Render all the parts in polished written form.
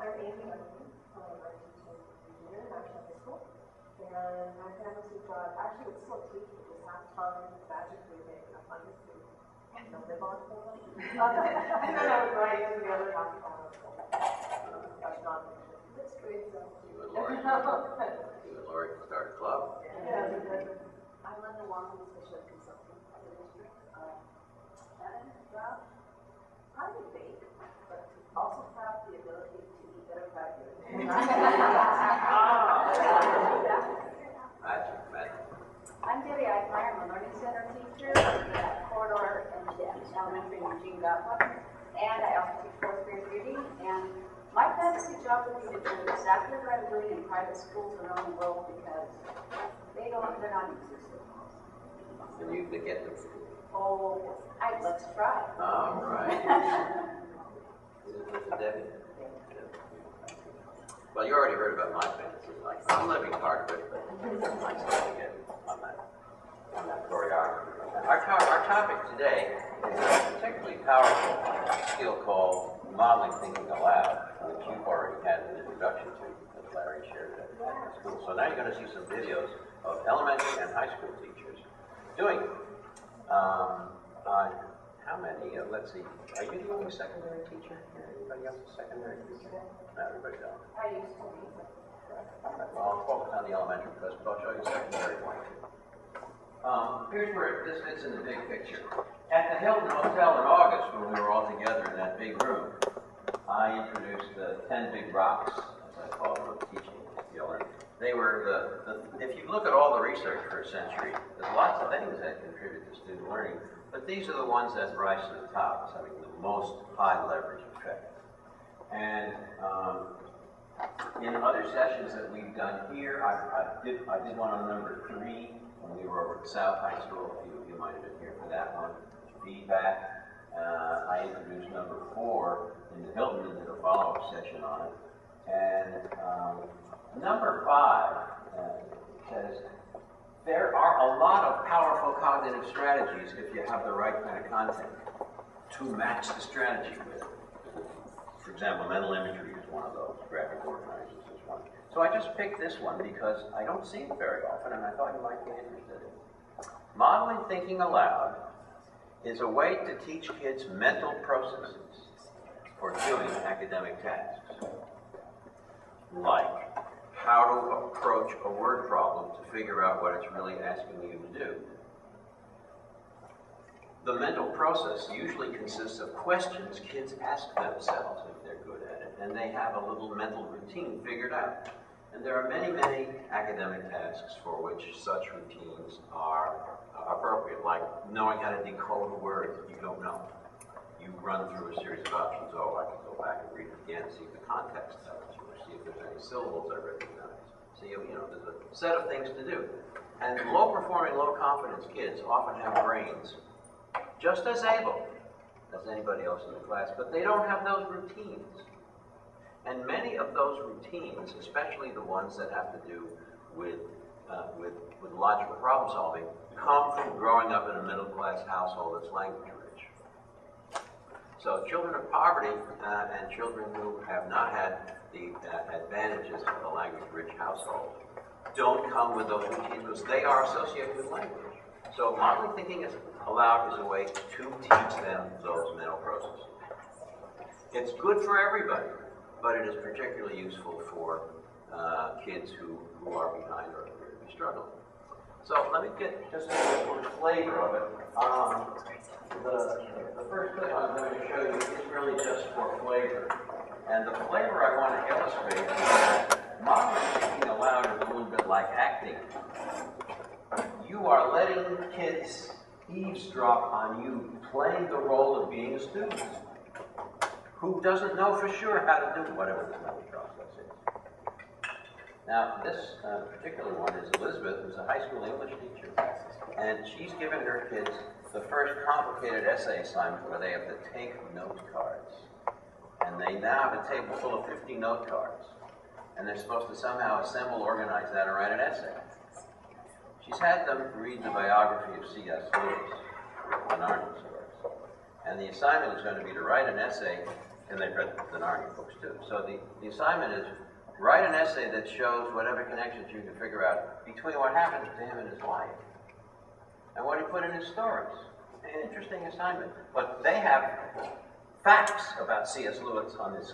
I'm Amy. I'm a teaching engineer in National High School. And my fantasy job actually would still teach, but just half time, magically make enough money to live on for them. And then I would write the other half time. That's non-fiction. That's great. You and Lori can start a club. Yeah. I'm Linda Wong, special consultant for the district. And I would bake, but also have the ability to eat better food. I'm Debbie Eichmeyer. I'm a learning center teacher at Corridor and Elementary in Eugene Gotland. And I also teach fourth grade reading. And my fantasy job would be to do exactly what I'm doing in private schools around the world because they're not easy schools. And you can get them. Oh, let's try. All right. Debbie. Well, you already heard about my fantasy life. I'm living part of it, but it's nice to get on that choreography. Our topic today is a particularly powerful skill called modeling thinking aloud, which you've already had an introduction to, as Larry shared at school. So now you're going to see some videos of elementary and high school teachers doing it. How many? Let's see. Are you the only secondary teacher? Anybody else a secondary teacher? No, everybody else. I used to be. Well, I'll focus on the elementary because I'll show you the secondary one too. Here's where this fits in the big picture. At the Hilton Hotel in August, when we were all together in that big room, I introduced the 10 big rocks, as I call them, of teaching skill. And they were if you look at all the research for a century, there's lots of things that contribute to student learning, but these are the ones that rise to the top, as having the most high leverage effect. And in other sessions that we've done here, I did one on number 3 when we were over at South High School. A few of you might have been here for that one. Feedback. I introduced number 4 in the Hilton and did a follow-up session on it. And number 5 says, there are a lot of powerful cognitive strategies if you have the right kind of content to match the strategy with. For example, mental imagery is one of those. Graphic organizers is one. So I just picked this one because I don't see it very often and I thought you might be interested in it. Modeling thinking aloud is a way to teach kids mental processes for doing academic tasks. Like how to approach a word problem to figure out what it's really asking you to do. The mental process usually consists of questions kids ask themselves if they're good at it, and they have a little mental routine figured out. And there are many, many academic tasks for which such routines are appropriate, like knowing how to decode a word that you don't know. You run through a series of options. Oh, I can go back and read it again, see the context of it, or see if there's any syllables I recognize. See, there's a set of things to do. And low-performing, low-confidence kids often have brains just as able as anybody else in the class, but they don't have those routines. And many of those routines, especially the ones that have to do with logical problem solving, come from growing up in a middle-class household that's language-rich. So children of poverty and children who have not had the advantages of a language-rich household don't come with those routines because they are associated with language. So modeling thinking aloud is a way to teach them those mental processes. It's good for everybody, but it is particularly useful for kids who are behind or appear to be struggling. So let me get just a little flavor of it. The first clip I'm going to show you is really just for flavor. And the flavor I want to illustrate is that modeling thinking aloud is a little bit like acting. You are letting kids eavesdrop on you playing the role of being a student who doesn't know for sure how to do whatever the mental process is. Now, this particular one is Elizabeth, who's a high school English teacher, and she's given her kids the first complicated essay assignment where they have to take note cards. And they now have a table full of 50 note cards. And they're supposed to somehow assemble, organize that, and write an essay. She's had them read the biography of C.S. Lewis, an Arnold's works. And the assignment is going to be to write an essay And they've read the Narnia books too. So the assignment is write an essay that shows whatever connections you can figure out between what happened to him in his life and what he put in his stories. An interesting assignment. But they have facts about C.S. Lewis on these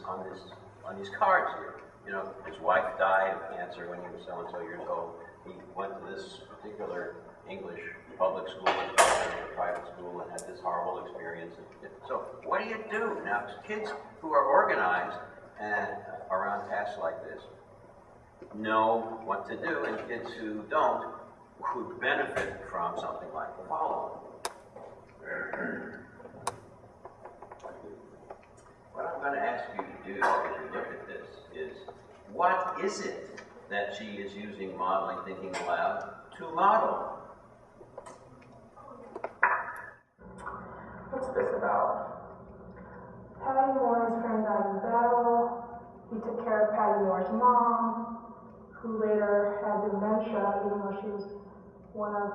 cards here. You know, his wife died of cancer when he was so and so years old. He went to this particular English public school and a private school and had this horrible experience. So what do you do? Now, kids who are organized and around tasks like this know what to do, and kids who don't would benefit from something like the following. What I'm going to ask you to do as you look at this is, what is it that she is using modeling thinking aloud to model? What's this about? Patty Moore's friend died in battle. He took care of Patty Moore's mom, who later had dementia, even though she was one of,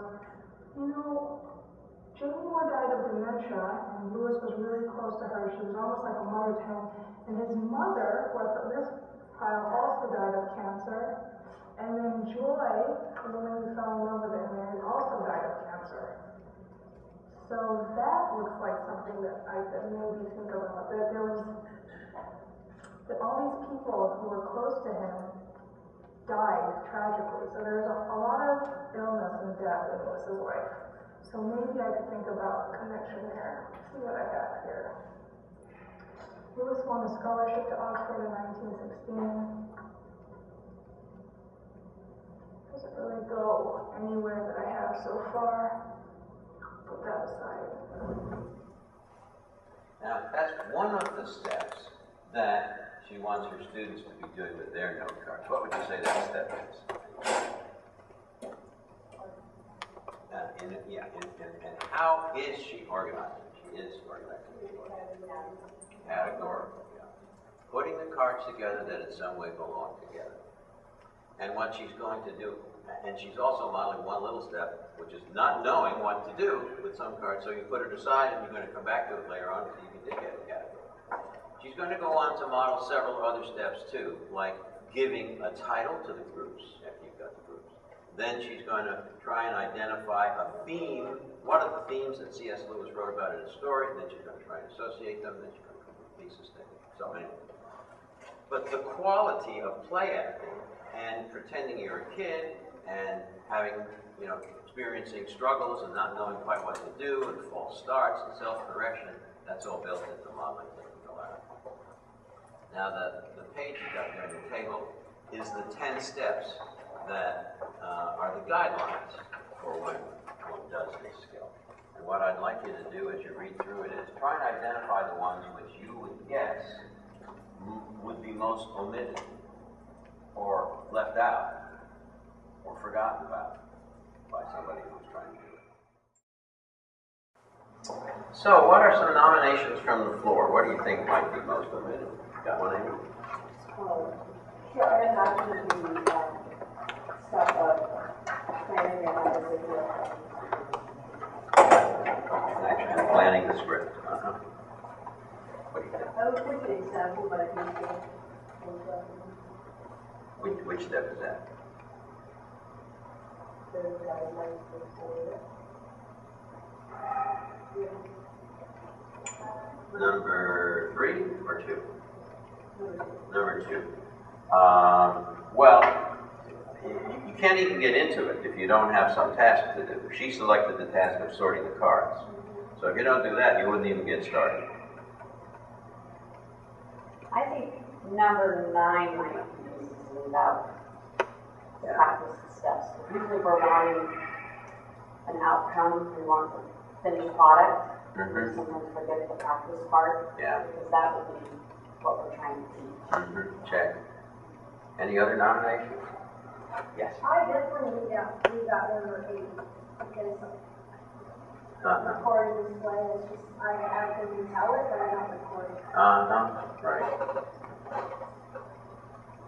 Jane Moore died of dementia, and Lewis was really close to her. She was almost like a mother to him. And his mother, who I put in this file, also died of cancer. And then Joy, the woman who fell in love with him, and also died of cancer. So that looks like something that made me think about, that there was, that all these people who were close to him died tragically. So there's a lot of illness and death in Lewis's life. So maybe I could think about a connection there. See what I have here. Lewis won a scholarship to Oxford in 1916. Doesn't really go anywhere that I have so far. Put that aside. Now, that's one of the steps that she wants her students to be doing with their note cards. What would you say that step is? And how is she organizing? She is organizing. Categorical. Yeah. Putting the cards together that in some way belong together. And what she's going to do, and she's also modeling one little step, which is not knowing what to do with some cards. So you put it aside and you're going to come back to it later on so you can dig at a category. She's going to go on to model several other steps too, like giving a title to the groups after you've got the groups. Then she's going to try and identify a theme. What are the themes that C.S. Lewis wrote about in his story? Then she's going to try and associate them. Then she's going to come up with a thesis statement. So anyway. But the quality of play acting and pretending you're a kid and having, experiencing struggles and not knowing quite what to do and false starts and self-correction, that's all built into modeling thinking aloud. Now, the page you got there on the table is the 10 steps that are the guidelines for when one does this skill. And what I'd like you to do as you read through it is try and identify the ones which you would guess would be most omitted or left out or forgotten about by somebody who's trying to do it. So, what are some nominations from the floor? What do you think might be most omitted? Got one, Amy? Yeah, I imagine the stuff of planning and Action and planning the script. What do you think? I would put the example, but I think Which step is that? the guidelines for Number 3 or 2? Number 2. Well, you can't even get into it if you don't have some task to do. She selected the task of sorting the cards. So if you don't do that, you wouldn't even get started. I think number 9 might be about the practice steps. Usually we're wanting an outcome, we want the finished product. Mm-hmm. Sometimes forget the practice part. Yeah. Because that would be what we're trying to teach. Mm-hmm. Check. Any other nominations? Yes. I definitely leave that number 8 because recording display is just, I can tell it, but I don't record it. Right.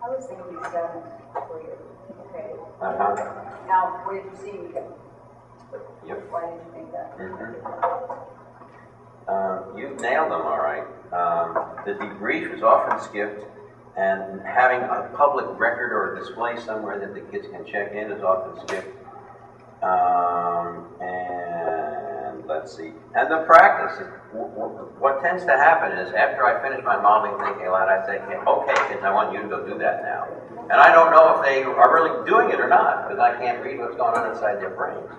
I was thinking 7 for you. Okay. Now, where did you see me go? Yep. Why did you think that? You nailed them all right. the debrief is often skipped, and having a public record or a display somewhere that the kids can check in is often skipped. And let's see. And the practice, what tends to happen is after I finish my modeling thinking aloud, I say, okay, kids, I want you to go do that now. And I don't know if they are really doing it or not, because I can't read what's going on inside their brains.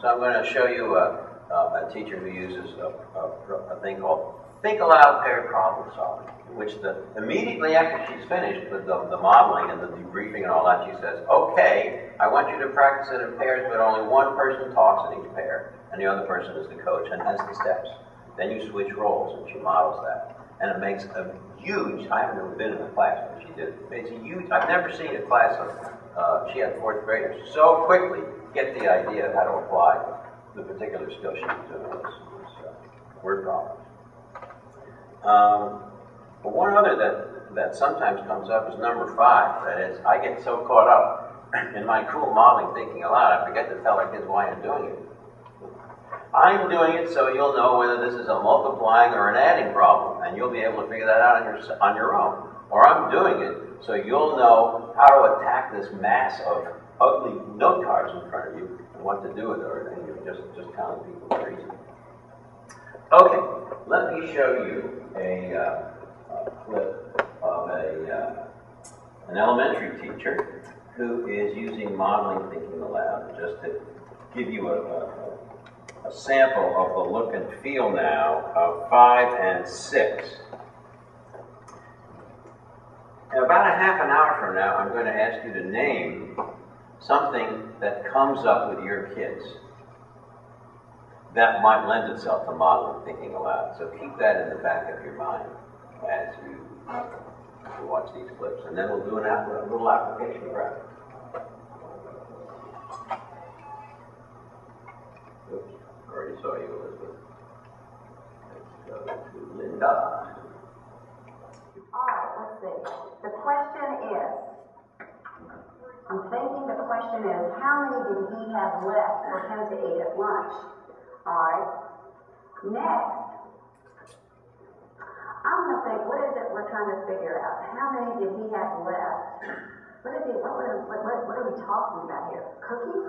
So I'm going to show you a teacher who uses a thing called Think Aloud Paired Problem Solving, which immediately after she's finished with the modeling and the debriefing and all that, she says, okay, I want you to practice it in pairs, but only one person talks in each pair, and the other person is the coach, and has the steps. Then you switch roles, and she models that. And it makes a huge, I haven't ever been in a class when she did it. It's a huge, I've never seen a class of, she had fourth graders so quickly get the idea of how to apply the particular skill she was doing this word problems. But one other that sometimes comes up is number 5. That is, I get so caught up in my cool modeling thinking aloud, I forget to tell our kids why I'm doing it. I'm doing it so you'll know whether this is a multiplying or an adding problem, and you'll be able to figure that out on your own. Or I'm doing it so you'll know how to attack this mass of ugly note cards in front of you and what to do with it, and you're just telling people crazy. Okay, let me show you a clip of an elementary teacher who is using modeling thinking aloud, just to give you a sample of the look and feel now of 5 and 6. In about a half an hour from now, I'm going to ask you to name something that comes up with your kids that might lend itself to modeling thinking aloud. So keep that in the back of your mind as you watch these clips. And then we'll do a little application practice. Oops, already saw you, Elizabeth. Let's go to Linda. All right, let's see. The question is, I'm thinking the question is, how many did he have left for him to eat at lunch? All right. Next, I'm going to think, what is it we're trying to figure out? How many did he have left? What are we talking about here? Cookies?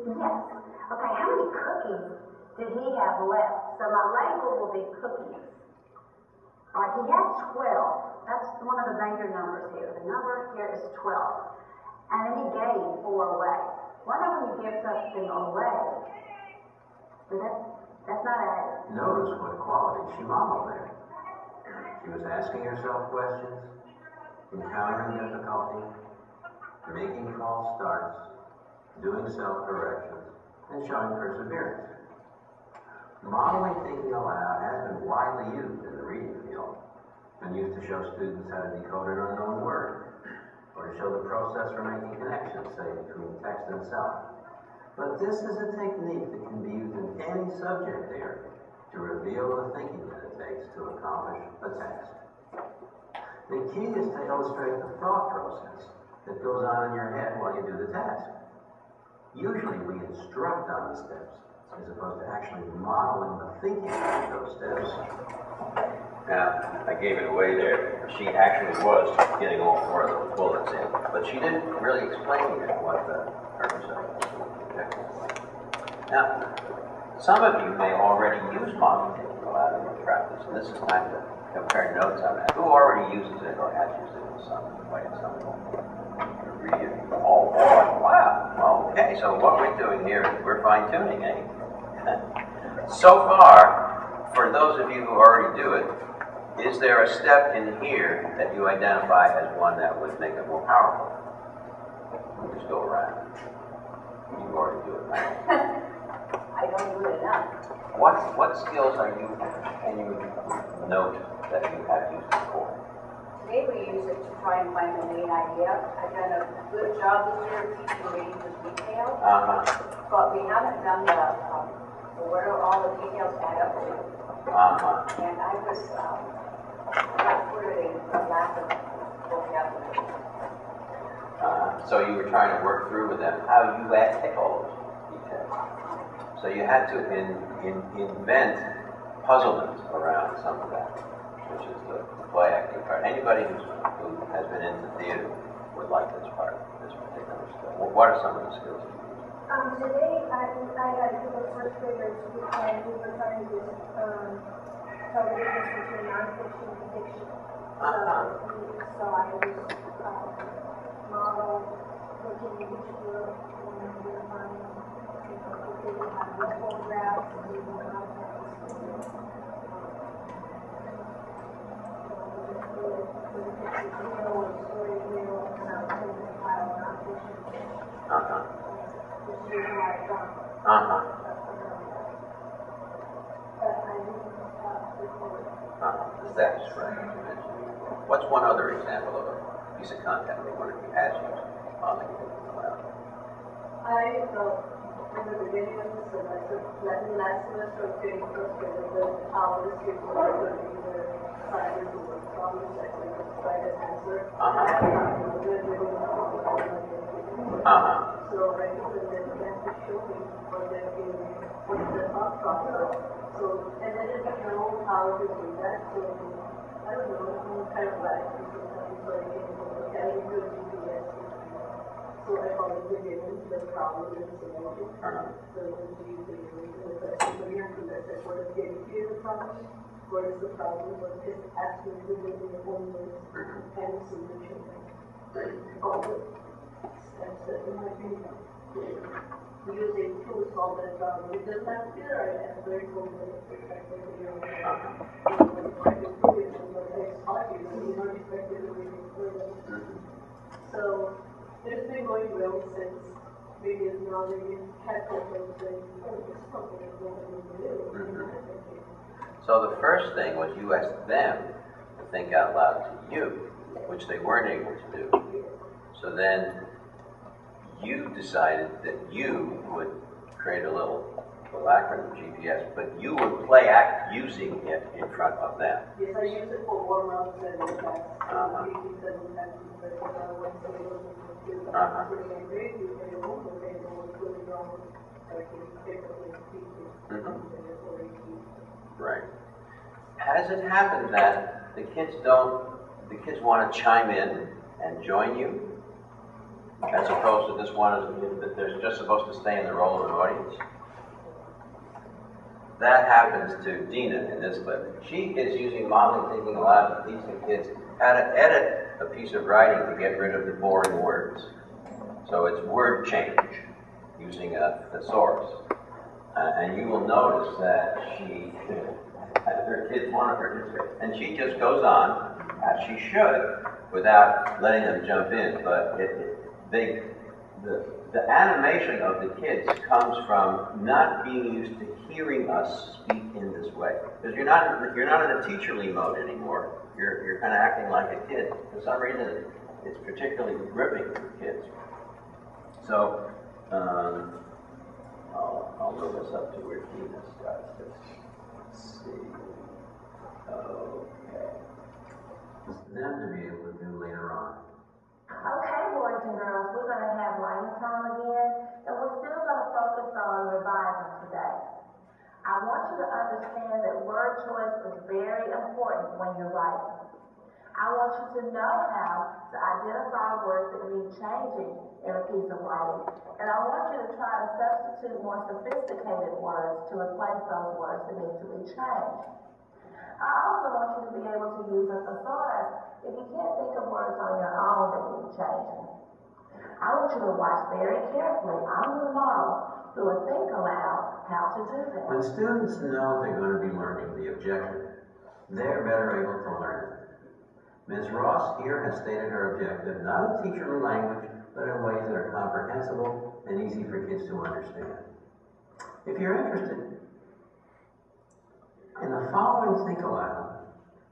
Yes. Okay, how many cookies did he have left? So my label will be cookies. All right, he had 12. That's one of the major numbers here. The number here is 12. And then he gave 4 away. Whenever you give something away, that's not added. Notice what quality she modeled there. She was asking herself questions, encountering difficulty, making false starts, doing self-corrections, and showing perseverance. Modeling thinking aloud has been widely used in the reading field and used to show students how to decode an unknown word, or to show the process for making connections, say, between text and sound. But this is a technique that can be used in any subject area to reveal the thinking that it takes to accomplish a task. The key is to illustrate the thought process that goes on in your head while you do the task. Usually we instruct on the steps as opposed to actually modeling the thinking of those steps. Now, I gave it away there. She actually was getting all 4 of those bullets in, but she didn't really explain yet what the purpose of it was. Now, some of you may already use modeling thinking aloud in your practice, and this is time to compare notes on that. Who already uses it or has used it in some way at some point? Read it. Oh boy, wow. Okay, so what we're doing here is we're fine-tuning, eh? So far, for those of you who already do it, is there a step in here that you identify as one that would make it more powerful? We'll just go around. You already do it, right? I don't do it enough. What skills can you note that you have used before? Today we use it to try and find the main idea. I've done a good job this year of teaching reading with detail, but we haven't done what are all the details add up to. And I was not clearly a lack of vocabulary. So you were trying to work through with them how you pick all those details. So you had to invent puzzlement around some of that. which is the play acting part. Anybody who has been into theater would like this part, this particular skill. What are some of the skills you use? Today, I had a group of first graders and we were trying to tell the difference between nonfiction and fiction. So I used model looking at each group and we were finding, if they would have the photographs and we would have That's right. What's one other example of a piece of content that one of you has used on the I, in the beginning of the semester, last semester, I was getting frustrated with how the students were going to either science or problems that we could try to answer. So I used them then to show me what they're doing, what's the thought process. So, and then it know how to do that. So, I don't know, I'm kind of like, sometimes so I can look at it with GPS. So I call it beginning, the problem and solution. So when you do the question, so you have to let that what is getting to the problem, what is the problem, what is asking to do in your own words, and the solution. All the steps that you might be using to solve that problem. It doesn't have to be right at a very cool perspective of your own So it's been going well since maybe now they catch up and say, oh, this something is going to do. So the first thing was you asked them to think out loud to you, which they weren't able to do. So then you decided that you would create a little acronym, GPS, but you would play act using it in front of them. Yes, I use it for warm-ups and meetings and because I want to be able to putting a grade, you can remove the grade and put it on, so I can pick up the teachers. Right. Has it happened that the kids want to chime in and join you, as opposed to just that they're just supposed to stay in the role of an audience? That happens to Dina in this clip. She is using modeling thinking aloud to teach the kids how to edit a piece of writing to get rid of the boring words. So it's word change using a thesaurus. And you will notice that she, her kids want her to, and she just goes on, as she should, without letting them jump in. But the animation of the kids comes from not being used to hearing us speak in this way. Because you're not in a teacherly mode anymore. You're kind of acting like a kid. For some reason, it's particularly gripping for kids. So I'll move us up to where Dina starts this. Let's see. Okay. It's them to be able to do later on. Okay, boys and girls, we're going to have writing time again, and we're still going to focus on revising today. I want you to understand that word choice is very important when you're writing. I want you to know how to identify words that need changing in a piece of writing, and I want you to try to substitute more sophisticated words to replace those words that need to be changed. I also want you to be able to use a thesaurus if you can't think of words on your own that need changing. I want you to watch very carefully. I'm the model who will think aloud how to do that. When students know they're going to be learning the objective, they're better able to learn it. Ms. Ross here has stated her objective not in teacherly language, but in ways that are comprehensible and easy for kids to understand. If you're interested in the following think aloud,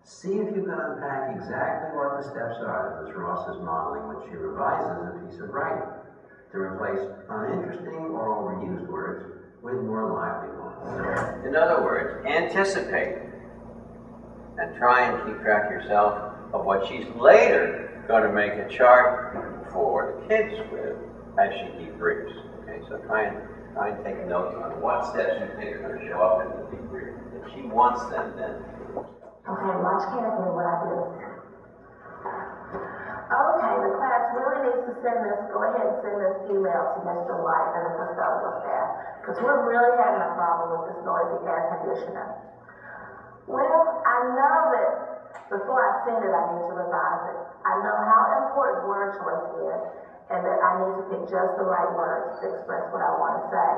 see if you can unpack exactly what the steps are that Ms. Ross is modeling when she revises a piece of writing to replace uninteresting or overused words with more lively ones. In other words, anticipate and try and keep track yourself of what she's later going to make a chart for the kids with as she debriefs. Okay, so try and take notes on what steps you think are going to show up in the debrief that she wants them then to do. Okay, watch carefully what I do. Okay, the class really needs to go ahead and send this email to Mr. White and the custodial staff, because we're really having a problem with this noisy air conditioner. Well, I know that before I send it, I need to revise it. I know how important word choice is, and that I need to pick just the right words to express what I want to say.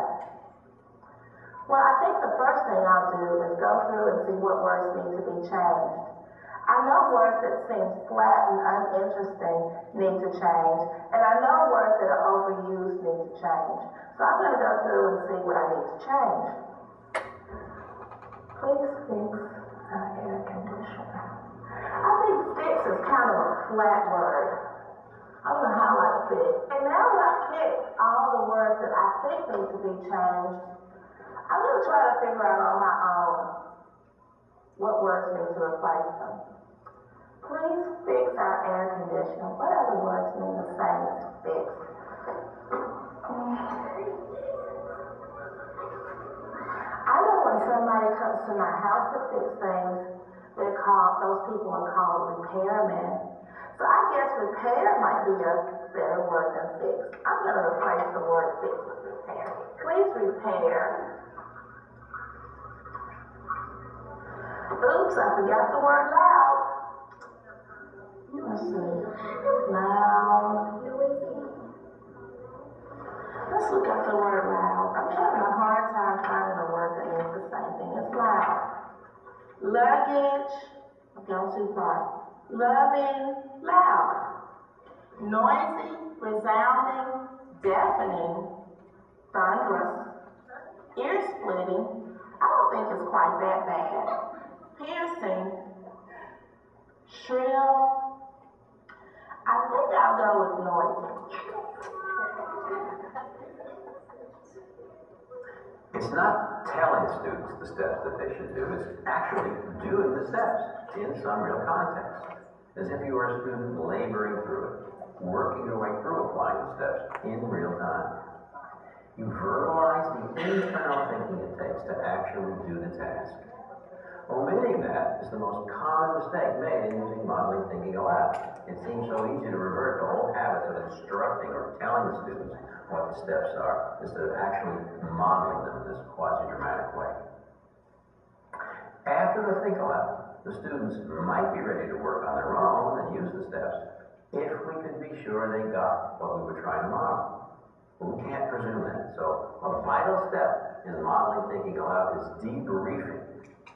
Well, I think the first thing I'll do is go through and see what words need to be changed. I know words that seem flat and uninteresting need to change, and I know words that are overused need to change. So I'm going to go through and see what I need to change. Please fix air conditioner. I think fix is kind of a flat word. I don't know how I fix. And now that I've picked all the words that I think need to be changed, I'm going to try to figure out on my own what words need to replace them. Please fix our air conditioner. What other words mean the same as fix? I know when somebody comes to my house to fix things, those people are called repairmen. So I guess repair might be a better word than fix. I'm going to replace the word fix with repair. Please repair. Oops, I forgot the word loud. Let's see. Loud. Let's look at the word loud. I'm having a hard time finding a word that means the same thing as loud. Luggage. I've gone too far. Loving. Loud. Noisy. Resounding. Deafening. Thunderous. Ear-splitting. I don't think it's quite that bad. Piercing. Shrill. I think I'll go with noisy. It's not telling students the steps that they should do, it's actually doing the steps in some real context. As if you were a student laboring through it, working your way through applying the steps in real time. You verbalize the internal thinking it takes to actually do the task. Omitting that is the most common mistake made in using modeling thinking aloud. It seems so easy to revert to old habits of instructing or telling the students what the steps are, instead of actually modeling them in this quasi-dramatic way. After the think aloud, the students might be ready to work on their own and use the steps if we could be sure they got what we were trying to model. But we can't presume that. So a vital step in modeling thinking aloud is debriefing.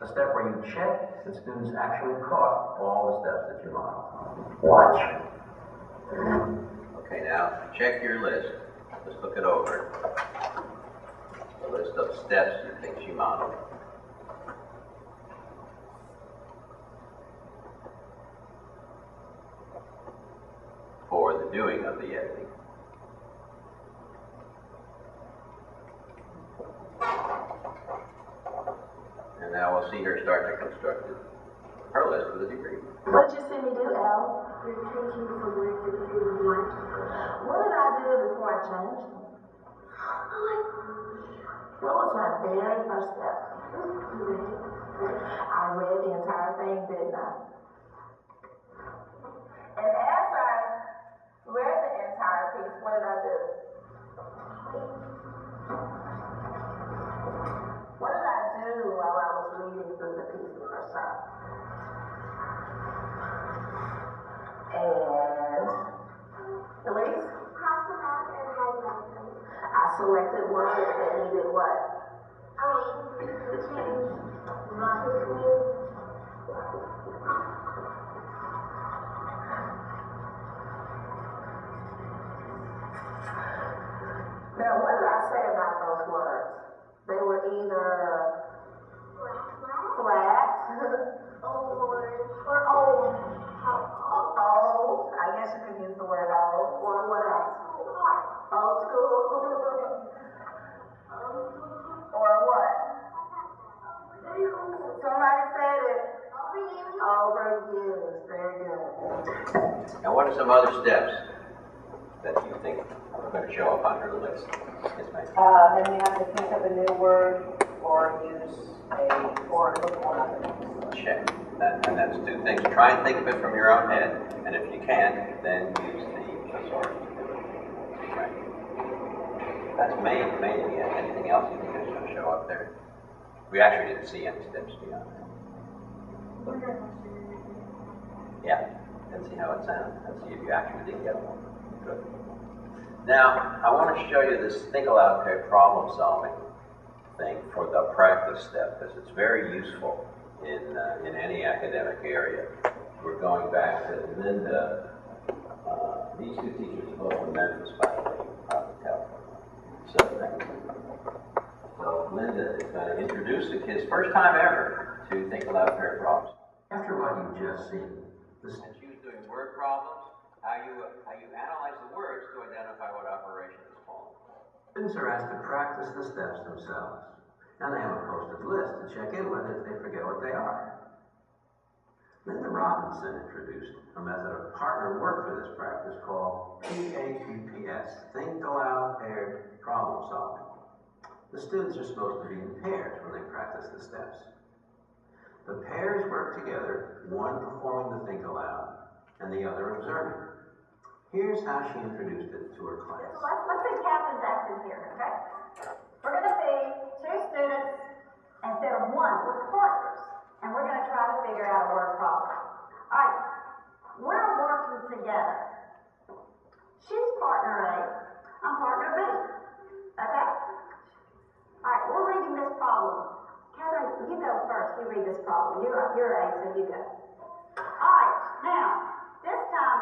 A step where you check that students actually caught all the steps that you modeled. Watch. Okay, now check your list. Let's look it over. The list of steps you think she modeled. For the doing of the editing. And now we'll see her start to construct her list with a degree. What did you see me do, Al? You're changing from word to degree to what? What did I do before I changed? What was my very first step? I read the entire thing, didn't I? And as I read the entire piece, what did I do? What did I do while I was reading through the piece the first time? And Elise? Cross them out and highlight them. I selected words that needed what? Change. Now, what did I say about those words? They were either flat, Or old. old, I guess you could use the word old, or what else? Old school. Or what? Somebody said it. Overused. Very good. Now, what are some other steps that you think are going to show up on her list? Yes, ma'am. Then you have to think of a new word or use or look one up. Check. And that's two things. Try and think of it from your own head, and if you can't, then use the source to do it. Right. That's mainly it. Anything else you think is going to show up there? We actually didn't see any steps beyond that. Yeah, and see how it sounds, and see if you actually did get one. Good. Now, I want to show you this think aloud pair problem solving thing for the practice step, because it's very useful in any academic area. We're going back to Linda. These two teachers are both from Memphis, by the way, out of California. So Linda is going to introduce the kids, first time ever, to think aloud pair problems. After what you've just seen, since you was doing word problems, how you analyze the words to identify what operation is called. Students are asked to practice the steps themselves, and they have a posted list to check in with if they forget what they are. Linda Robinson introduced a method of partner work for this practice called PAPPS, Think Aloud Paired Problem Solving. The students are supposed to be in pairs when they practice the steps. The pairs work together, one performing the think aloud and the other observing. Here's how she introduced it to her class. Let's say captain's acting here, okay? We're going to be two students instead of one. We're partners, and we're going to try to figure out a word problem. All right, we're working together. She's partner A, I'm partner B, okay? All right, we're reading this problem. Catherine, you go first. You read this problem. You're A, so you go. All right, now, this time,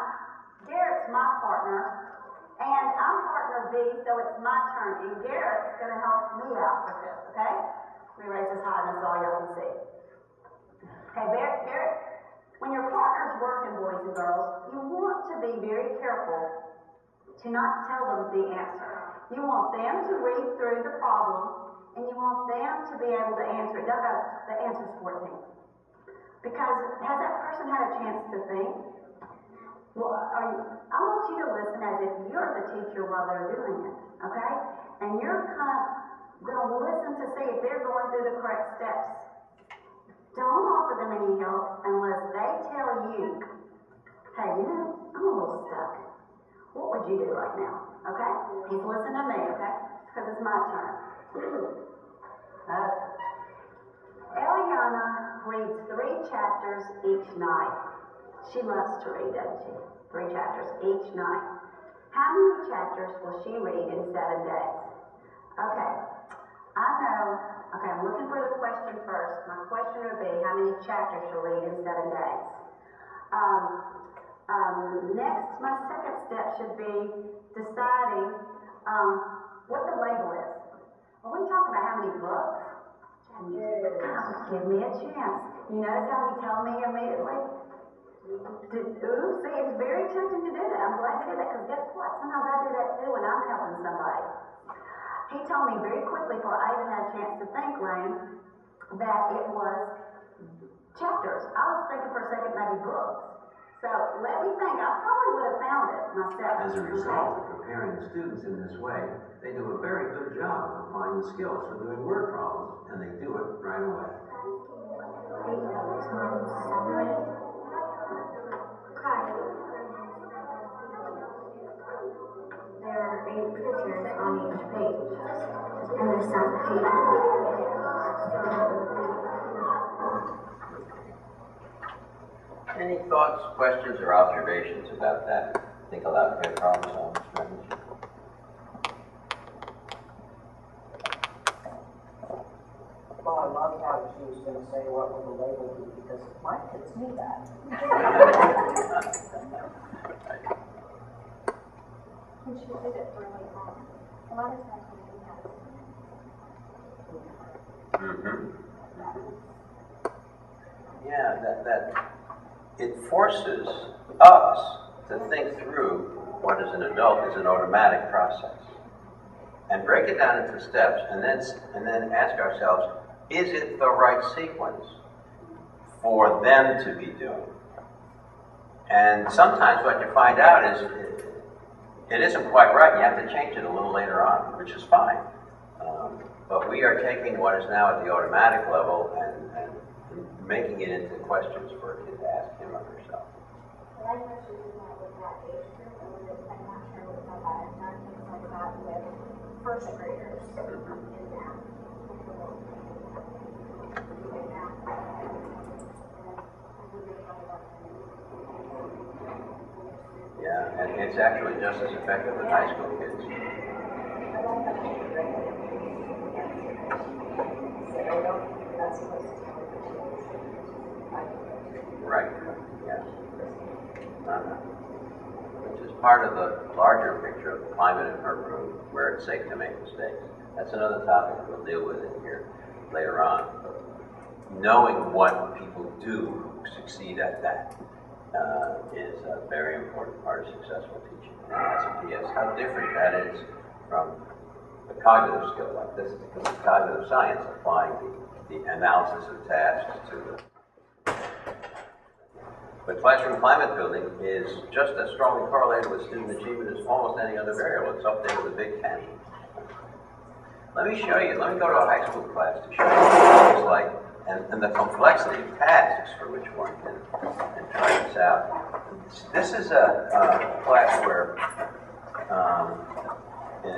Garrett's my partner, and I'm partner B, so it's my turn, and Garrett's going to help me out with this, okay? Let me raise this high, that's all y'all can see. Okay, Garrett, when your partner's working, boys and girls, you want to be very careful to not tell them the answer. You want them to read through the problem, and you want them to be able to answer it. The answer's 14. Because has that person had a chance to think? Well, I want you to listen as if you're the teacher while they're doing it, okay? And you're kind of going to listen to see if they're going through the correct steps. Don't offer them any help unless they tell you, hey, you know, I'm a little stuck. What would you do right now? Okay? He's listening to me, okay? Because it's my turn. Eliana reads 3 chapters each night. She loves to read, doesn't she? 3 chapters each night. How many chapters will she read in 7 days? Okay, I know. Okay, I'm looking for the question first. My question would be, how many chapters she'll read in 7 days? Next, my second step should be deciding what the label is. Are we talking about how many books? Give me a chance. You notice how he told me immediately? Ooh, see, it's very tempting to do that. I'm glad you did that, because guess what? Sometimes I do that too when I'm helping somebody. He told me very quickly, before I even had a chance to think, Lane, that it was chapters. I was thinking for a second maybe books. So let me think. I probably would have found it myself. As a result of preparing the students in this way, they do a very good job of applying the skills for doing word problems, and they do it right away. 8 times 7. Okay. There are 8 pictures on each page, and there's some paper. Any thoughts, questions, or observations about that think aloud pair problem solving strategy? Well, I love how she was going to say what will the label be, because my kids knew that. And she did it really well. A lot of times we do that. Yeah, that it forces us to think through what as an adult is an automatic process, and break it down into steps, and then ask ourselves, is it the right sequence for them to be doing? And sometimes what you find out is it isn't quite right. You have to change it a little later on, which is fine. But we are taking what is now at the automatic level and making it into questions for a kid to ask him or herself. But I actually did that with that age group, and with it, I'm not sure with that, I've done things like that with first graders in math. Doing math. Yeah, and it's actually just as effective with high school kids. Right, yes. Which is part of the larger picture of the climate in her room, where it's safe to make mistakes. That's another topic we'll deal with in here later on. Knowing what people do who succeed at that is a very important part of successful teaching. And as a PS, how different that is from the cognitive skill like this, because it's cognitive science applying the analysis of tasks to the. But classroom climate building is just as strongly correlated with student achievement as almost any other variable. It's up there with the Big Ten. Let me show you, let me go to a high school class to show you what it's like and the complexity of tasks for which one can try this out. This is a class where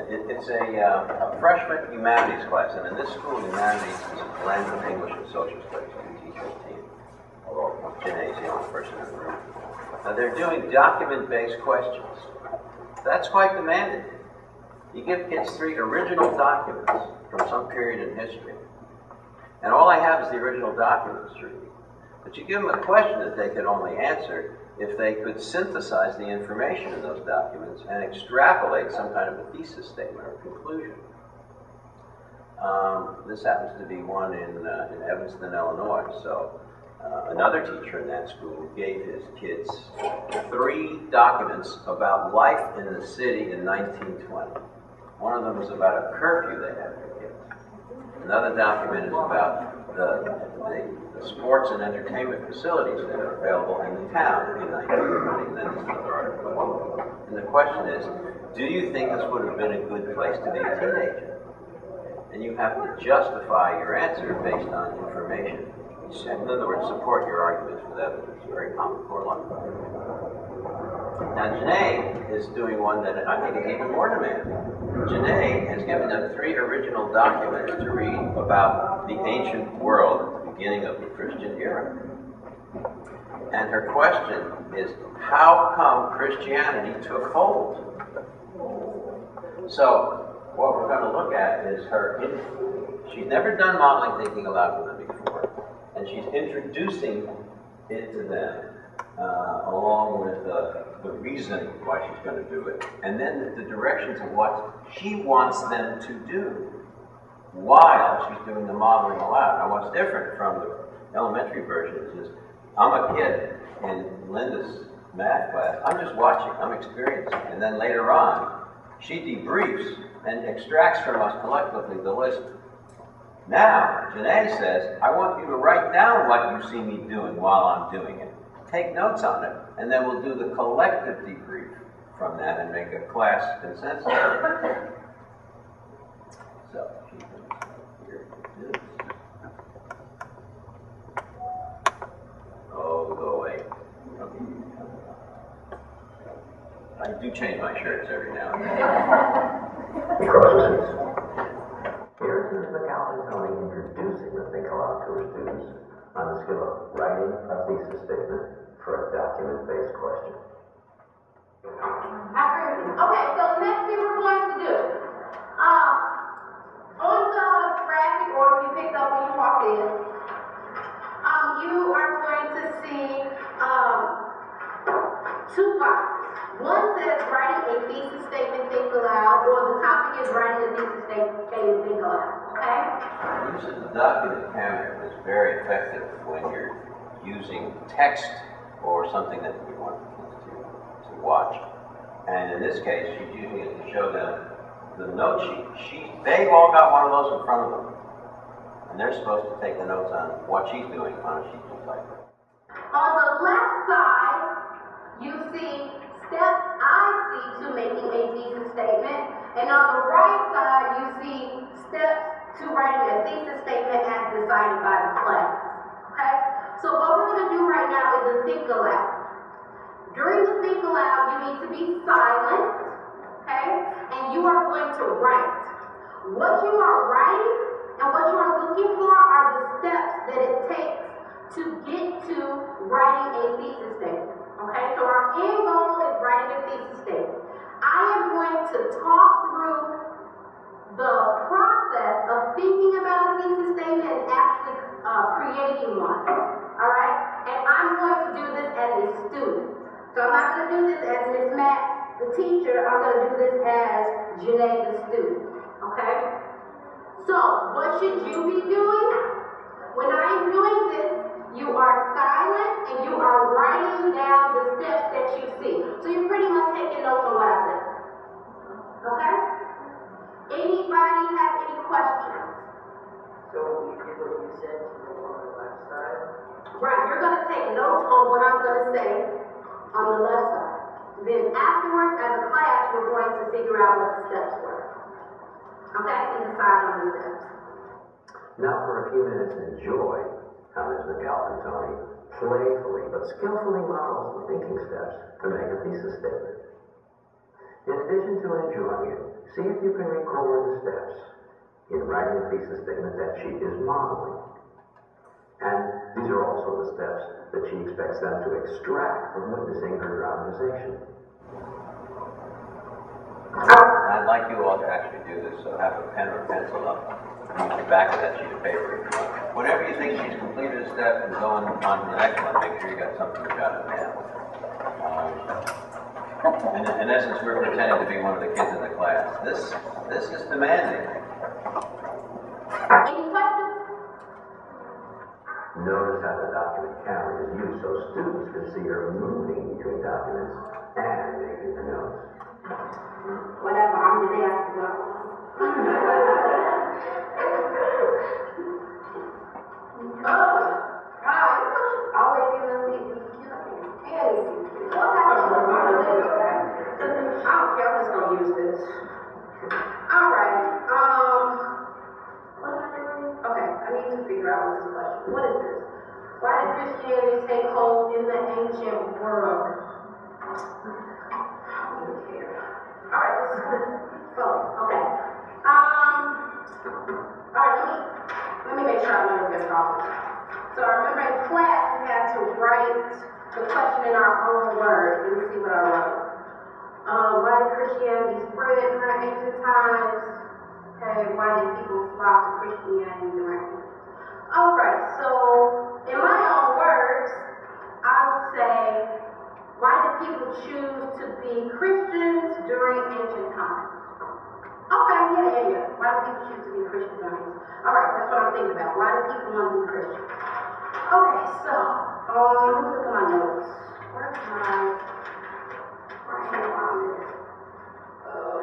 it's a freshman humanities class, and in this school, humanities is a blend of English and social studies, two teachers team, although Janae's the only person in the room. Now they're doing document-based questions. That's quite demanding. You give kids 3 original documents from some period in history, and all I have is the original documents to read. But you give them a question that they could only answer if they could synthesize the information in those documents and extrapolate some kind of a thesis statement or conclusion. This happens to be one in Evanston, Illinois. So another teacher in that school gave his kids 3 documents about life in the city in 1920. One of them was about a curfew they had for kids. Another document is about the sports and entertainment facilities that are available in the town in 1920. And then there's another article. And the question is, do you think this would have been a good place to be a teenager? And you have to justify your answer based on information. In other words, support your arguments with evidence. Very common core line. Now, Janae is doing one that I think is even more demanding. Janae has given them 3 original documents to read about the ancient world at the beginning of the Christian era. And her question is, how come Christianity took hold? So, what we're going to look at is she's never done modeling thinking aloud with them before, and she's introducing it to them along with the reason why she's going to do it, and then the directions of what she wants them to do while she's doing the modeling aloud. Now, what's different from the elementary versions is I'm a kid in Linda's math class. I'm just watching. I'm experiencing. And then later on, she debriefs and extracts from us collectively the list. Now, Janae says, I want you to write down what you see me doing while I'm doing it. Take notes on it, and then we'll do the collective debrief from that and make a class consensus. So, here it is. Oh, go away. I do change my shirts every now and then. Here is Ms. McAlpin Tony introducing the Think Aloud to her students on the skill of writing a thesis statement for a document-based question. Okay, so the next thing we're going to do, on the graphic, or if you picked up when you walked in, you are going to see 2 boxes. One says writing a thesis statement, think aloud, or the topic is writing a thesis statement, think aloud, okay? Use of the document camera is very effective when you're using text or something that you want to watch. And in this case, she's using it to show them the note sheet. They've all got one of those in front of them. And they're supposed to take the notes on what she's doing on a sheet of paper. On the left side, you see steps I see to making a thesis statement. And on the right side, you see steps to writing a thesis statement as decided by the class. Okay? now is a think aloud. During the think aloud, you need to be silent, okay? And you are going to write. What you are writing and what you are looking for are the steps that it takes to get to writing a thesis statement, okay? So our end goal is writing a thesis statement. I am going to talk through the process of thinking about a thesis statement and actually creating one, all right? And I'm going to do this as a student. So I'm not going to do this as Miss Matt, the teacher. I'm going to do this as Janae, the student, okay? So what should you be doing? When I am doing this, you are silent and you are writing down the steps that you see. So you're pretty much taking notes on what I said, okay? Anybody have any questions? So you did what you said on the left side? Right, you're going to take notes on what I'm going to say on the left side. Then afterwards, as a class, we're going to figure out what the steps were. Okay? And decide on the steps. Now for a few minutes, enjoy how Ms. McAlpin Tony playfully but skillfully models the thinking steps to make a thesis statement. In addition to enjoying it, see if you can record the steps in writing a thesis statement that she is modeling. And these are also the steps that she expects them to extract from witnessing her dramatization. I'd like you all to actually do this, so have a pen or pencil up. Use the back of that sheet of paper. Whenever you think she's completed a step and going on to the next one, make sure you got something to jot it down. In essence, we're pretending to be one of the kids in the class. This is demanding. Any questions? Notice how the document camera is used so students can see her moving between documents and making the notes. Whatever, I'm the day after work. Always give us anything. What happened? I don't care, I'm just gonna use this. Alright, what am I doing? Okay, I need to figure out what this question. What is this? Why did Christianity take hold in the ancient world? I don't even care. Alright, just focus. Okay. Alright, let me make sure I know what they're talking about. So I remember in class we had to write the question in our own words. Let me see what I wrote. Why did Christianity spread during ancient times? Okay, why did people flock to Christianity during ancient times? Alright, so in my own words, I would say, why did people choose to be Christians during ancient times? Okay, yeah. Why do people choose to be Christians during ancient times? Alright, that's what I'm thinking about. Why do people want to be Christians? Okay, so, let me look at my notes. Where's my brain environment?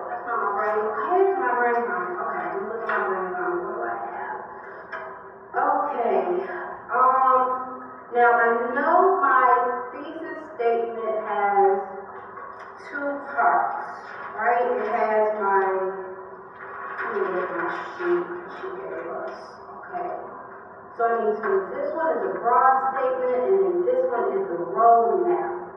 That's not my brain. Here's my brain environment. Okay, let me look at my brain environment. What do I have? Okay, now I know my thesis statement has two parts, right? It has my, let me look at my sheet she gave us. Okay. So it means this one is a broad statement and then this one is the roadmap.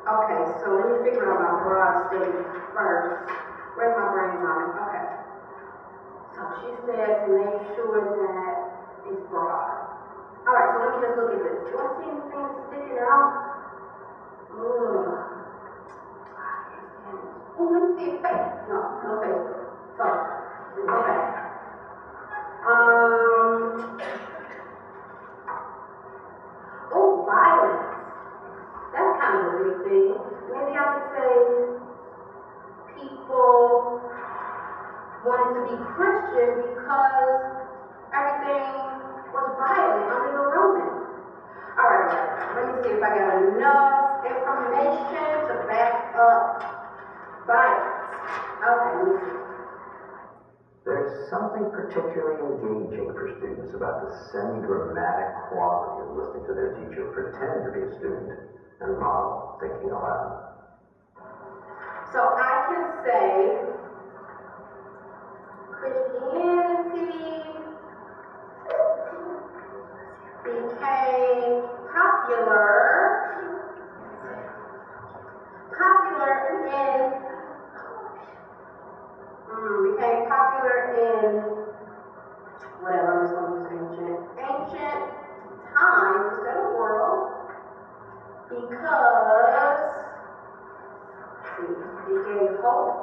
Okay, so let me figure out my broad statement first. Where's my brain on? Okay. So she said to make sure that it's broad. Alright, so let me just look at this. Do I see anything sticking out? Ugh. Oh, let me see a face. No face. So, okay. Oh, violence. That's kind of a big thing. Maybe I could say people wanted to be Christian because everything was violent under the Romans. Alright. Let me see if I got enough information to back up violence. Okay, let me see. There's something particularly engaging for students about the semi-dramatic quality of listening to their teacher pretend to be a student and model thinking aloud. So I can say Christianity became popular became popular in whatever, I'm just going to use ancient times instead of world, because it gave hope.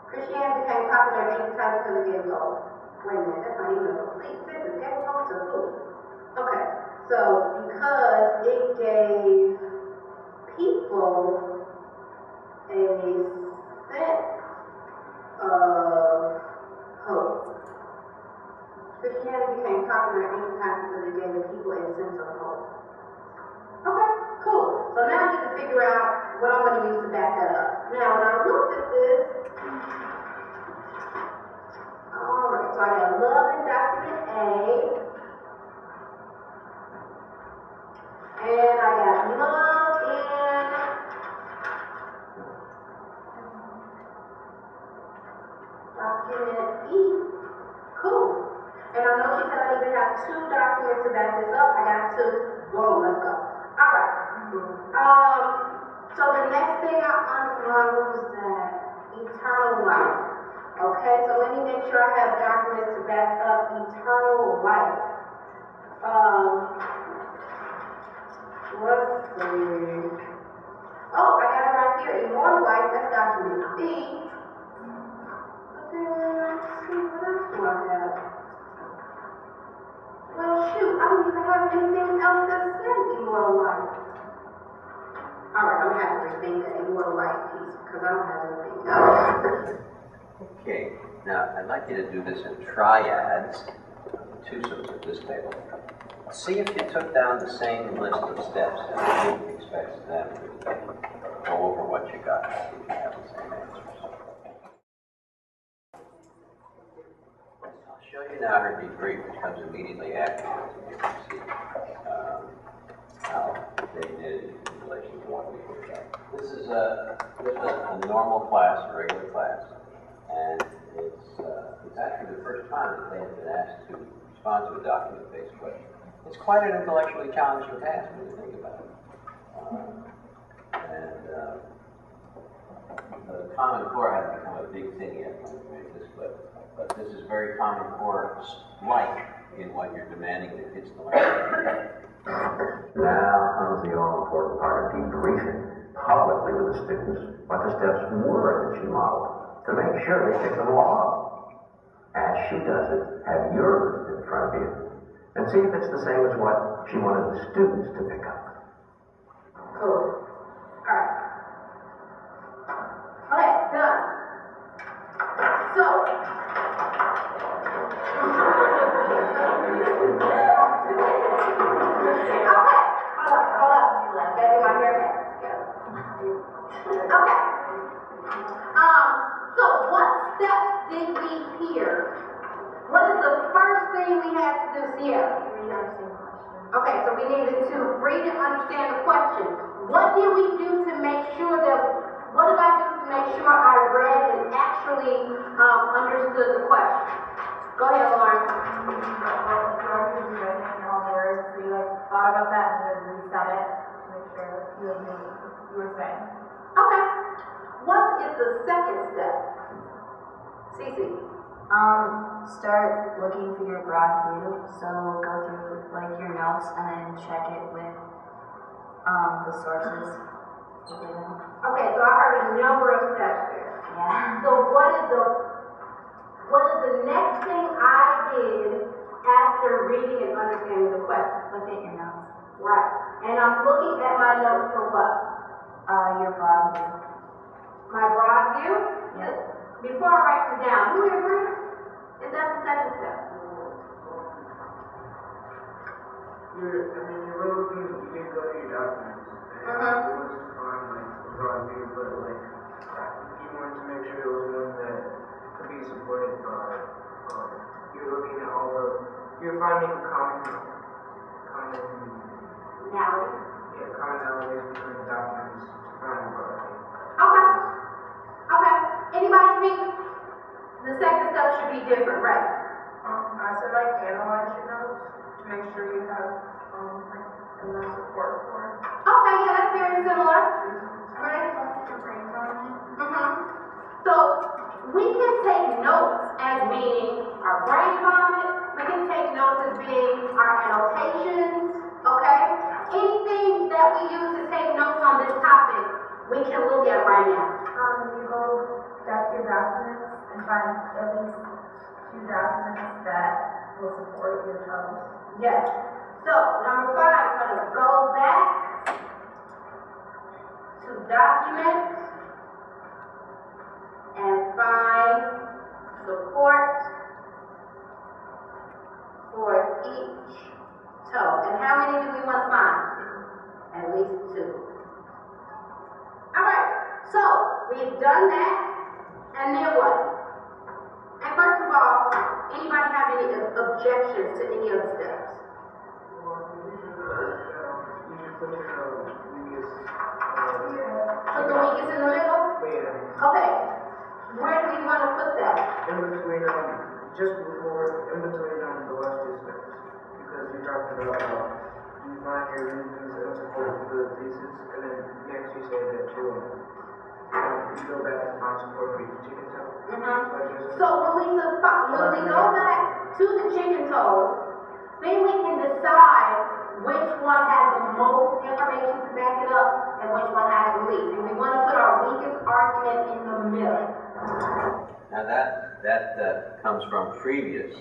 Christianity became popular in ancient times because it gave hope. Wait a minute, that's not even a complete sentence. Gave hope to who? Okay, so because it gave people a sense of hope. Christianity became popular in ancient times because it gave people a sense of hope. Okay, cool. So now I need to figure out what I'm going to use to back that up. Now, when I looked at this, alright, so I got love in document A, and I got love in document E. Cool. And I know she said I need to have 2 documents to back this up. I got 2. Boom, let's go. Alright. So the next thing I underlined, what was that? Eternal life. Okay, so let me make sure I have documents to back up eternal life. Let's see. Oh, I got it right here. Immortal life, that's document B. But then, let's see, what else do I have? Well, shoot, I don't even have anything else that says immortal life. Alright, I'm going to have to rethink that immortal life piece because I don't have anything else. Okay, now I'd like you to do this in triads, twosome at this table. See if you took down the same list of steps and you expect them to go over what you got. See if you have the same answers. I'll show you now her debrief, which comes immediately after this, and you can see how they did in relation to what we looked at. This is a normal class, a regular class, and it's actually the first time that they have been asked to respond to a document-based question. It's quite an intellectually challenging task when you think about it. The Common Core had become a big thing yet when we made this, but this is very Common Core-like in what you're demanding the kids to learn. Now comes the all-important part of debriefing publicly with the students what the steps were that she modeled to make sure they pick them all up. As she does it, have your list in front of you and see if it's the same as what she wanted the students to pick up. Cool. Alright. Okay, done. So, hold up. Gotta do my hair back together. Okay. So what steps did we hear? What is the first thing we had to do, Sierra? Okay, so we needed to read and understand the question. What did we do to make sure that, what did I do to make sure I read and actually understood the question? Go ahead, Lauren. So you thought about that and then reset it to make sure you knew what you were saying. Okay. What is the second step? Cece. Start looking for your broad view. So go through your notes and then check it with the sources. Okay, so I heard a number of steps there. Yeah. So what is the next thing I did after reading and understanding the question? Look at your notes. Right. And I'm looking at my notes for what? Your broad view. My broad view? Yep. Before I write it down, do we agree? Is that the second step? Your road view, you did go to your documents. It was on the broad view, but you wanted to make sure it was one that could be supported by, you're looking at all the, you're finding commonalities between the documents to find the broad view. Okay. Anybody think the second step should be different, right? I said like analyze your notes to make sure you have like enough support for it. Okay, yeah, that's very similar. Right? So we can take notes as being our brain vomit. We can take notes as being our annotations. Okay? Anything that we use to take notes on this topic, we can look at right now. You go back to your documents and find at least 2 documents that will support your child. Yes. So, number 5, we're going to go back to documents and find support for each toe. And how many do we want to find? At least 2. Alright, so we've done that, and then what? And first of all, anybody have any objections to any of the steps? You should put your weakest. Put the weakest in the middle? Yeah. Okay. Where do we want to put that? In between just before, in between the last 2 steps, because you're talking about you find your reasons and support for the thesis, and then next you say that you go back and find support for your chicken toe. So when we go back to the chicken toes, then we can decide which one has the most information to back it up and which one has the least. And we want to put our weakest argument in the middle. Now that comes from previous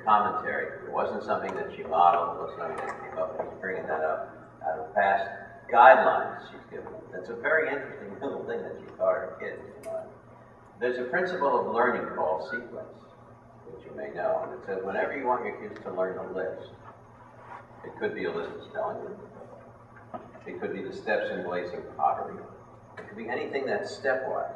commentary. It wasn't something that she modeled, it was something that came up. She's bringing that up out of past guidelines she's given. It's a very interesting little thing that she taught her kids. There's a principle of learning called sequence, which you may know, and it says whenever you want your kids to learn a list, it could be a list of spelling words, it could be the steps in glazing pottery, it could be anything that's stepwise.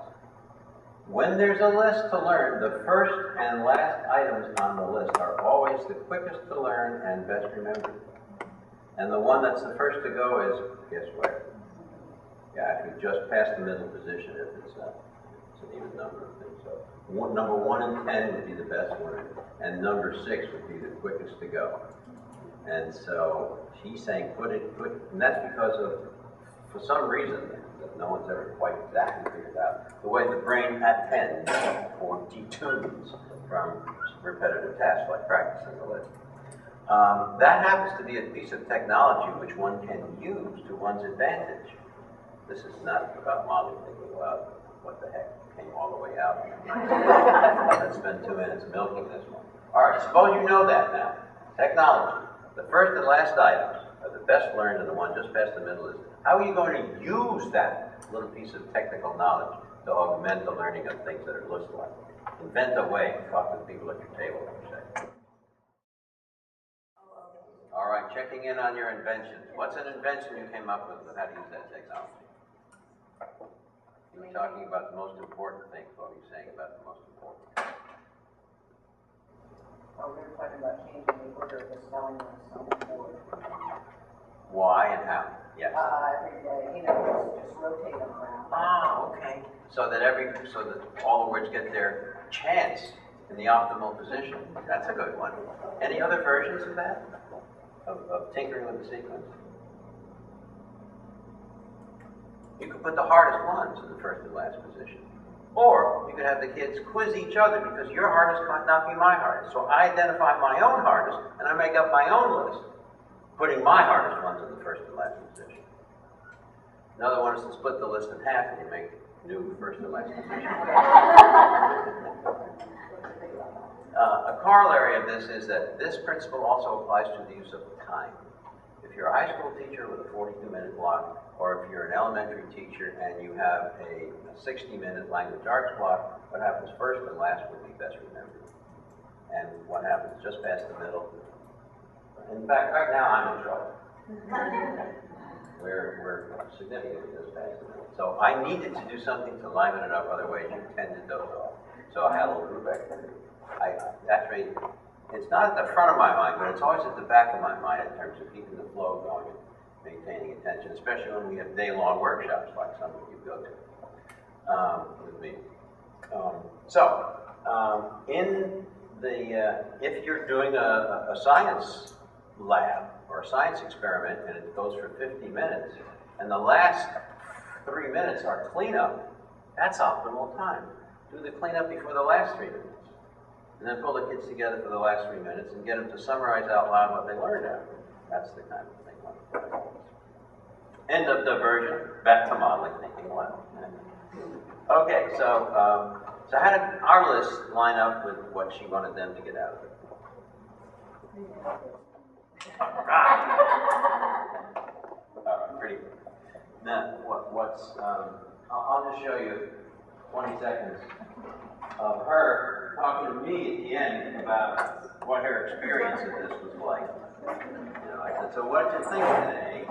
When there's a list to learn, the first and last items on the list are always the quickest to learn and best remembered. And the one that's the first to go is, guess what? Yeah, if you just pass the middle position, if it's an even number of things. So number 1 and 10 would be the best one, and number 6 would be the quickest to go. And so she's saying and that's because of, for some reason, that no one's ever quite exactly figured out, the way the brain attends or detunes from repetitive tasks like practicing the list. That happens to be a piece of technology which one can use to one's advantage. This is not about Molly thinking about what the heck came all the way out. Let's spend 2 minutes milking this one. All right, suppose you know that now. Technology. The first and last items are the best learned, and the one just past the middle is, how are you going to use that little piece of technical knowledge to augment the learning of things that are list-like? Invent a way. Talk to the people at your table, like you say. All right, checking in on your inventions. What's an invention you came up with how to use that technology? You were talking about the most important things. What were you saying about the most important? We were talking about changing the order of the spelling list on the board. Why and how? Yes. Every day, just rotate them around. Ah, okay. So that all the words get their chance in the optimal position. That's a good one. Any other versions of that? Of tinkering with the sequence? You could put the hardest ones in the first and last position. Or you could have the kids quiz each other because your hardest might not be my hardest. So I identify my own hardest and I make up my own list, putting my hardest ones in the first and last position. Another one is to split the list in half and you make new first and last position. A corollary of this is that this principle also applies to the use of time. If you're a high school teacher with a 42-minute block, or if you're an elementary teacher and you have a 60-minute language arts block, what happens first and last would be best remembered. And what happens just past the middle. In fact, right now I'm in trouble. We're significantly just past the middle. So I needed to do something to liven it up, otherwise you tend to doze off. So I had a little group activity. Actually, it's not at the front of my mind, but it's always at the back of my mind in terms of keeping the flow going and maintaining attention, especially when we have day-long workshops like some of you go to with me. In if you're doing a science lab or a science experiment and it goes for 50 minutes, and the last 3 minutes are cleanup, that's optimal time. Do the cleanup before the last 3 minutes. And then pull the kids together for the last 3 minutes and get them to summarize out loud what they learned after. That's the kind of thing one does. End of diversion, back to modeling thinking aloud. Okay, so how did our list line up with what she wanted them to get out of it? Pretty good. Now, I'll just show you 20 seconds of her talking to me at the end about what her experience of this was like. You know, I said, so what did you think today?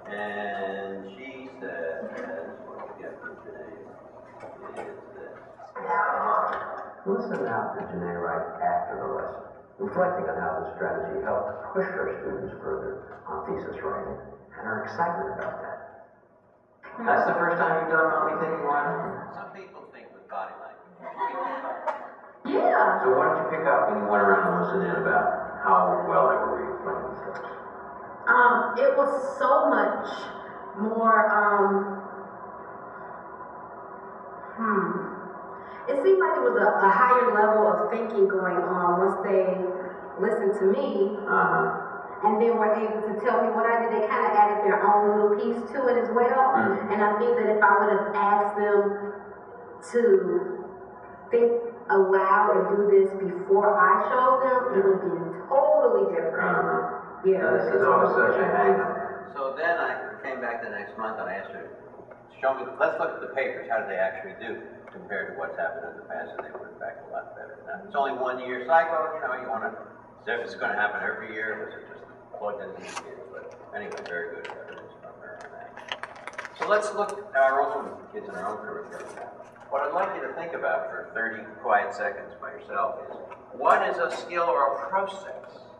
And she said, what did you get from today? Is this. Listen now to Janae right after the lesson, reflecting on how this strategy helped push her students further on thesis writing and her excitement about that. That's the first time you've done Molly thinking one? Some people think with body language. Yeah. So what did you pick up when you went around and listened in about how well they were explaining themselves? It was so much more, it seemed like it was a higher level of thinking going on once they listened to me. And then were able to tell me what I did. They kind of added their own little piece to it as well. And I think that if I would have asked them to think aloud and do this before I showed them, it would have been totally different. Yeah. This is always such a hang-up. So then I came back the next month and I asked her, show me, let's look at the papers. How did they actually do compared to what's happened in the past? And they were in fact a lot better. Now, it's only 1 year cycle, you know, you want to, if it's going to happen every year, or is it just plugged into these years? But anyway, very good evidence from her on that. So let's look at our own kids in our own curriculum now. What I'd like you to think about for 30 quiet seconds by yourself is, what is a skill or a process,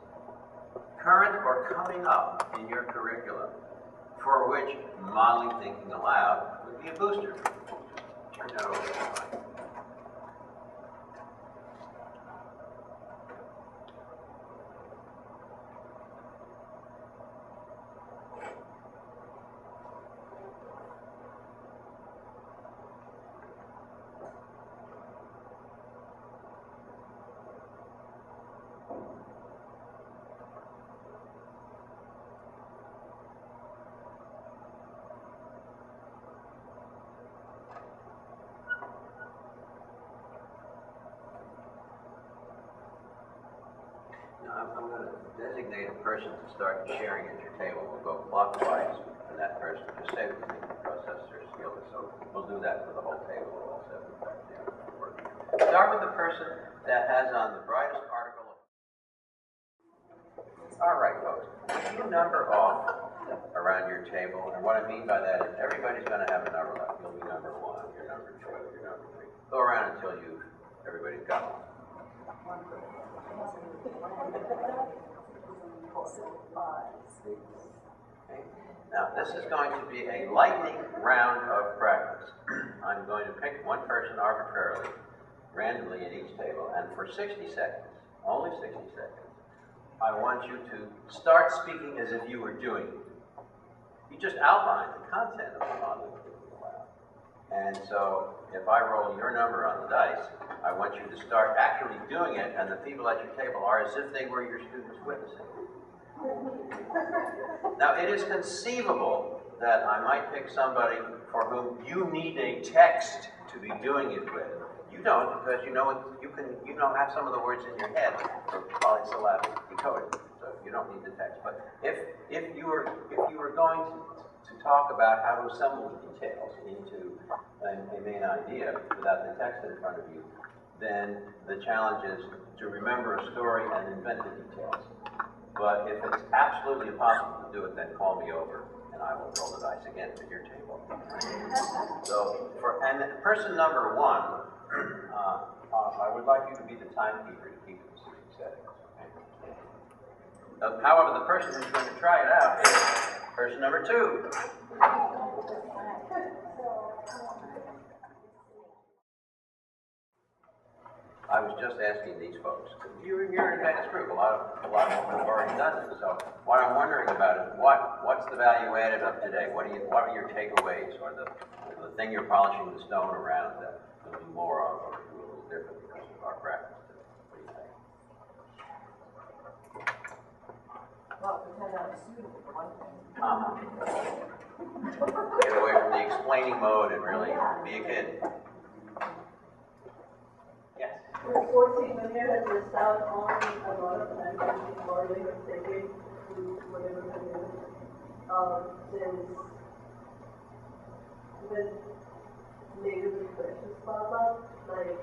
current or coming up in your curriculum, for which modeling thinking aloud would be a booster? Turn that over to Mike. I'm going to designate a person to start sharing at your table. We'll go clockwise, and that person just say what you think the process or skill is. So we'll do that for the whole table. We'll all 75 work. Start with the person that has on the brightest article. All right, folks. You number off around your table, and what I mean by that is everybody's going to have a number left. You'll be number 1, you're number 2, you're number 3. Go around until everybody's got one. Okay. Now, this is going to be a lightning round of practice. I'm going to pick one person arbitrarily, randomly at each table, and for 60 seconds, only 60 seconds, I want you to start speaking as if you were doing it. You just outline the content of the modeling aloud. And so, if I roll your number on the dice, I want you to start actually doing it, and the people at your table are as if they were your students witnessing. Now, it is conceivable that I might pick somebody for whom you need a text to be doing it with. You don't, because you know have some of the words in your head for polysyllabic decoding, so you don't need the text. But if you were going to talk about how to assemble the details into a main idea without the text in front of you, then the challenge is to remember a story and invent the details. But if it's absolutely impossible to do it, then call me over and I will roll the dice again at your table. So, person number 1, I would like you to be the timekeeper to keep it to 60 seconds. Okay? However, the person who's going to try it out is person number 2. I was just asking these folks. You're in an advanced group. A lot of them have already done this. So what I'm wondering about is what's the value added of today? What are your takeaways, or the thing you're polishing the stone around that you'll do more of, or do a little different because of our practice today? What do you think? Well, pretend I'm a student for one thing. Get away from the explaining mode and really be a kid. Yes. The sports team here has missed out on a lot of time before they have taken to whatever they do. Since when negative expressions pop up, like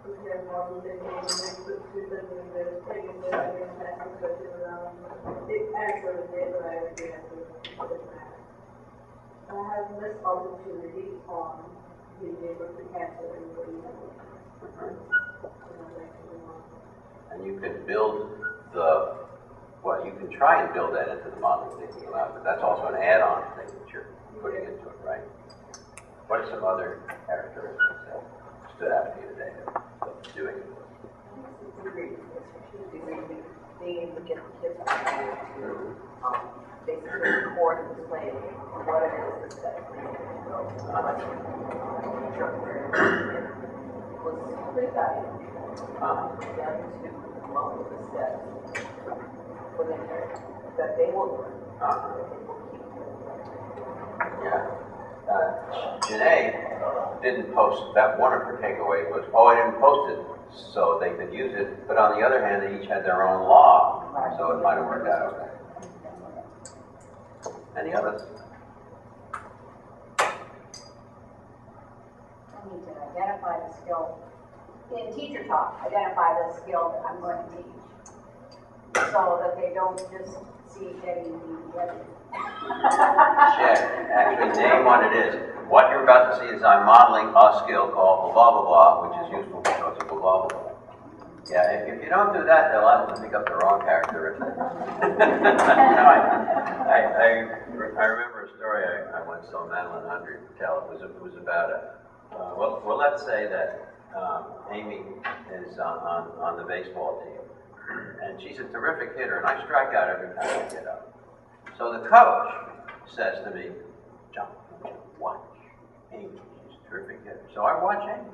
prepare model taking and then put students in their taking their having past expression around big answer and they arrive at the answer that matters. I have missed opportunity on being able to answer everybody else. And you can build you can try and build that into the model thinking aloud, but that's also an add-on thing that you're putting into it, right? What are some other characteristics that stood out to you today of doing it? Being able to get the kids to basically record and display what it is that's was pretty valuable. Them to come up with the steps for their character that they will learn. Yeah. Janae didn't post, that one of her takeaways was, I didn't post it so they could use it, but on the other hand, they each had their own law, so it might have worked out okay. Any others? I need to identify the skill. In teacher talk, identify the skill that I'm going to teach, so that they don't just see Eddie being Eddie. Check. Actually, name what it is. What you're about to see is I'm modeling a skill called blah blah blah, which is useful because of blah blah blah. Yeah, if you don't do that, they'll have to pick up their own characteristics. I remember a story I once saw Madeline Hundred tell. It was about well, let's say that Amy is on the baseball team, and she's a terrific hitter, and I strike out every time I get up. So the coach says to me, John, watch Amy, she's a terrific hitter. So I watch Amy.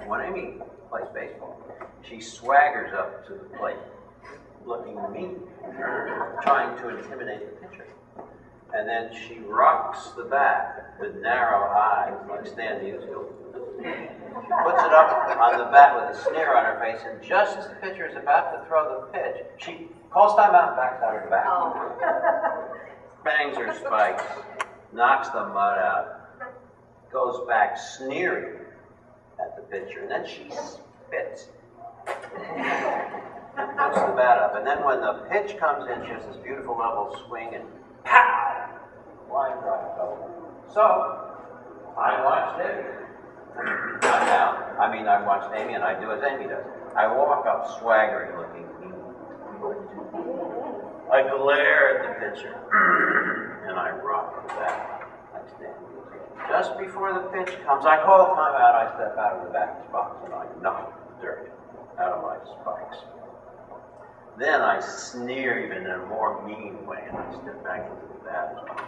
When Amy plays baseball, she swaggers up to the plate, looking mean, trying to intimidate the pitcher. And then she rocks the bat with narrow eyes, like Stan Musial. She puts it up on the bat with a sneer on her face, and just as the pitcher is about to throw the pitch, she calls timeout and backs out of the bat. Bangs her spikes, knocks the mud out, goes back sneering at the pitcher, and then she spits. Puts the bat up, and then when the pitch comes in, she has this beautiful level swing, and pow! Line drive over. So, I watched Amy. I watched Amy, and I do as Amy does. I walk up swaggering, looking mean. I glare at the pitcher, and I rock the bat. I stand. Just before the pitch comes, I call timeout, I step out of the back box, and I knock the dirt out of my spikes. Then I sneer even in a more mean way, and I step back into the batter's box.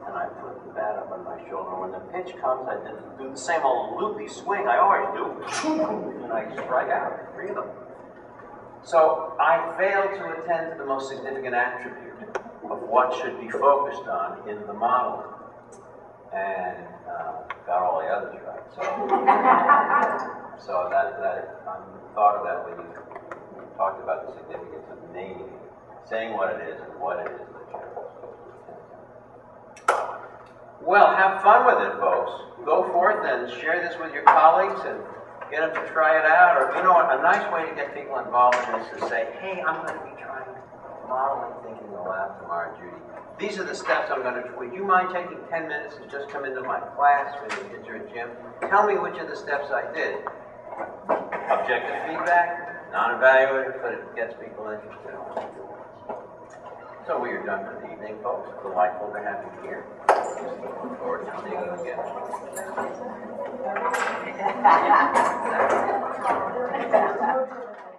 And I put the bat up on my shoulder. When the pitch comes, I do the same old loopy swing I always do, and I strike out, 3 of them. So I failed to attend to the most significant attribute of what should be focused on in the model, and got all the others right. So that I thought of that when you talked about the significance of naming, saying what it is and what it is that you're supposed to attend to. Well, have fun with it, folks. Go forth and share this with your colleagues and get them to try it out. Or, a nice way to get people involved in this is say, hey, I'm going to be trying modeling thinking aloud tomorrow, Judy. These are the steps I'm going to tweak. You mind taking 10 minutes and just come into my class when you get your gym? Tell me which of the steps I did. Objective feedback, non-evaluative, but it gets people interested. So we are done for the evening, folks. Delightful to have you here. Looking forward to seeing you again. No,